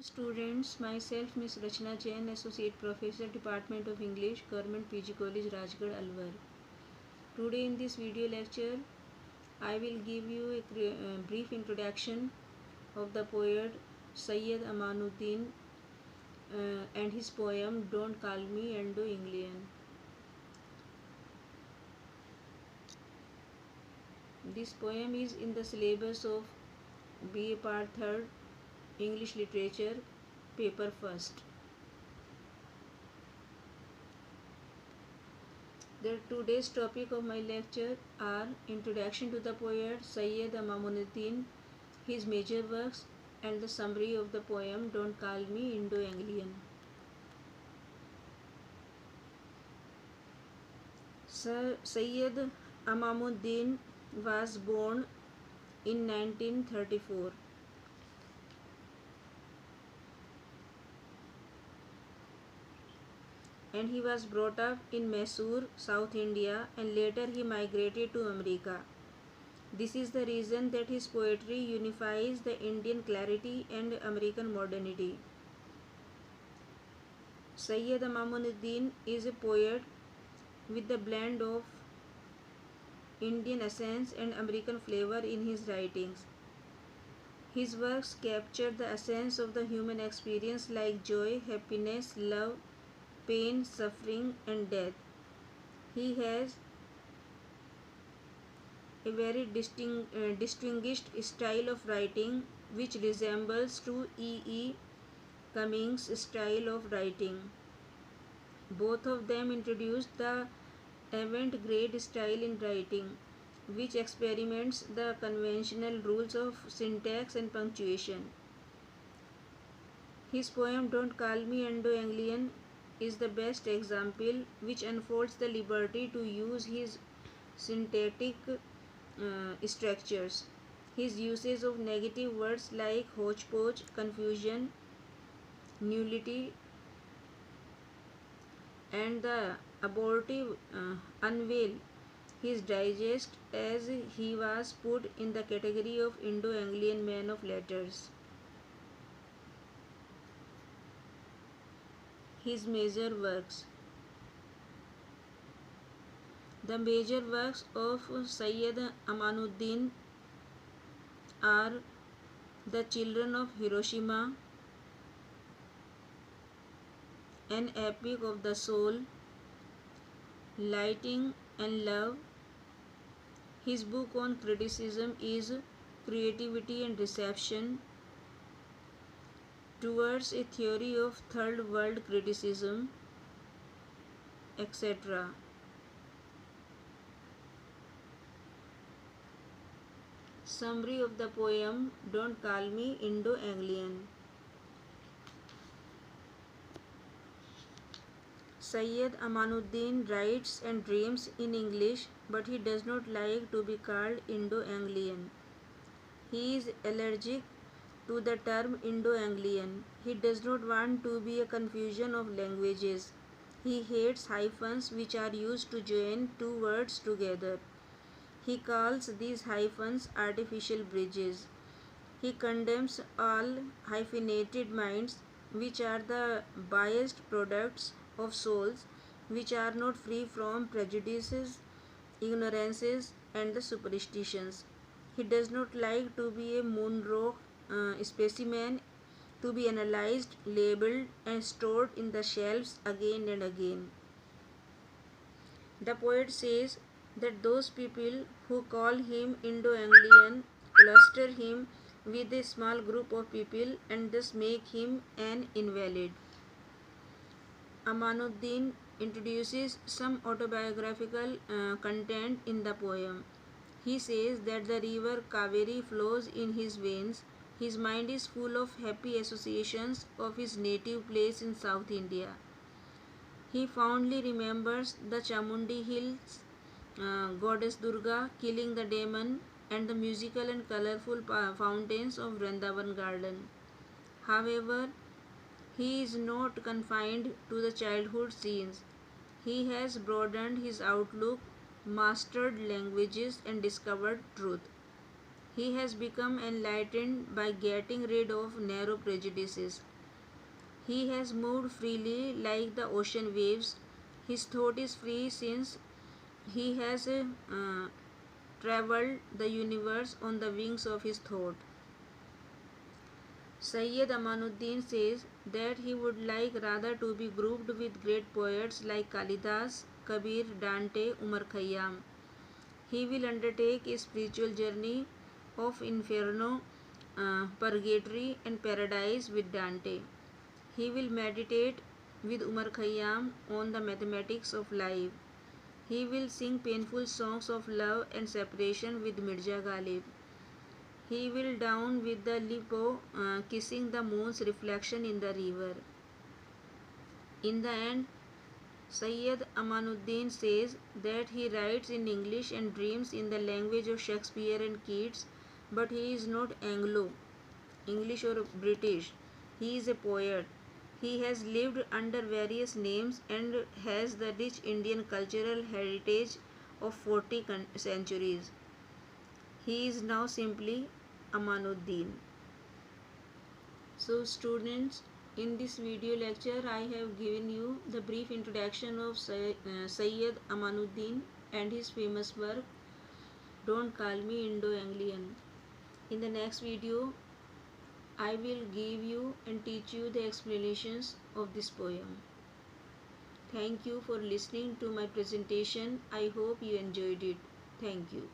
Students, myself Miss Rachna Jain, Associate Professor, Department of English, Government PG College, Rajgarh, Alwar. Today in this video lecture, I will give you a brief introduction of the poet Sayyid Amanuddin and his poem Don't Call Me Indo-Anglian. This poem is in the syllabus of BA Part 3rd English Literature, Paper First. The today's topic of my lecture are Introduction to the poet Sayyid Amanuddin, his major works, and the summary of the poem Don't Call Me Indo-Anglian. Sir Sayyid Amanuddin was born in 1934. And he was brought up in Mysore, South India, and later he migrated to America. This is the reason that his poetry unifies the Indian clarity and American modernity. Sayyid Amanuddin is a poet with the blend of Indian essence and American flavor in his writings. His works capture the essence of the human experience like joy, happiness, love, pain, suffering, and death. He has a very distinguished style of writing which resembles to E. Cummings' style of writing. Both of them introduced the avant-garde style in writing, which experiments the conventional rules of syntax and punctuation. His poem Don't Call Me Indo-Anglian is the best example which unfolds the liberty to use his syntactic structures. His usage of negative words like hodgepodge, confusion, nullity, and the abortive unveil his digest as he was put in the category of Indo-Anglian man of letters. His major works. The major works of Sayyid Amanuddin are The Children of Hiroshima, An Epic of the Soul, Lighting and Love. His book on criticism is Creativity and Reception, Towards a Theory of Third World Criticism, etc. Summary of the poem Don't Call Me Indo-Anglian. Sayyid Amanuddin writes and dreams in English, but he does not like to be called Indo-Anglian. He is allergic to the term Indo-Anglian. He does not want to be a confusion of languages. He hates hyphens which are used to join two words together. He calls these hyphens artificial bridges. He condemns all hyphenated minds, which are the biased products of souls which are not free from prejudices, ignorances, and the superstitions. He does not like to be a moonrock specimen to be analyzed, labeled, and stored in the shelves again and again. The poet says that those people who call him Indo-Anglian cluster him with a small group of people and thus make him an invalid. Amanuddin introduces some autobiographical content in the poem. He says that the river Kaveri flows in his veins. His mind is full of happy associations of his native place in South India. He fondly remembers the Chamundi Hills, goddess Durga killing the demon, and the musical and colorful fountains of Vrindavan garden. However, he is not confined to the childhood scenes. He has broadened his outlook, mastered languages, and discovered truth. He has become enlightened by getting rid of narrow prejudices. He has moved freely like the ocean waves. His thought is free since he has traveled the universe on the wings of his thought. Sayyid Amanuddin says that he would like rather to be grouped with great poets like Kalidas, Kabir, Dante, Umar Khayyam. He will undertake a spiritual journey of inferno, purgatory, and paradise with Dante. He will meditate with Umar Khayyam on the mathematics of life. He will sing painful songs of love and separation with Mirza Ghalib. He will down with the Lipo, kissing the moon's reflection in the river. In the end, Sayyid Amanuddin says that he writes in English and dreams in the language of Shakespeare and Keats, but he is not Anglo, English or British. He is a poet. He has lived under various names and has the rich Indian cultural heritage of 40 centuries. He is now simply Amanuddin. So students, in this video lecture I have given you the brief introduction of Sayyid Amanuddin and his famous work Don't Call Me Indo-Anglian. In the next video I will give you and teach you the explanations of this poem. Thank you for listening to my presentation. I hope you enjoyed it. Thank you.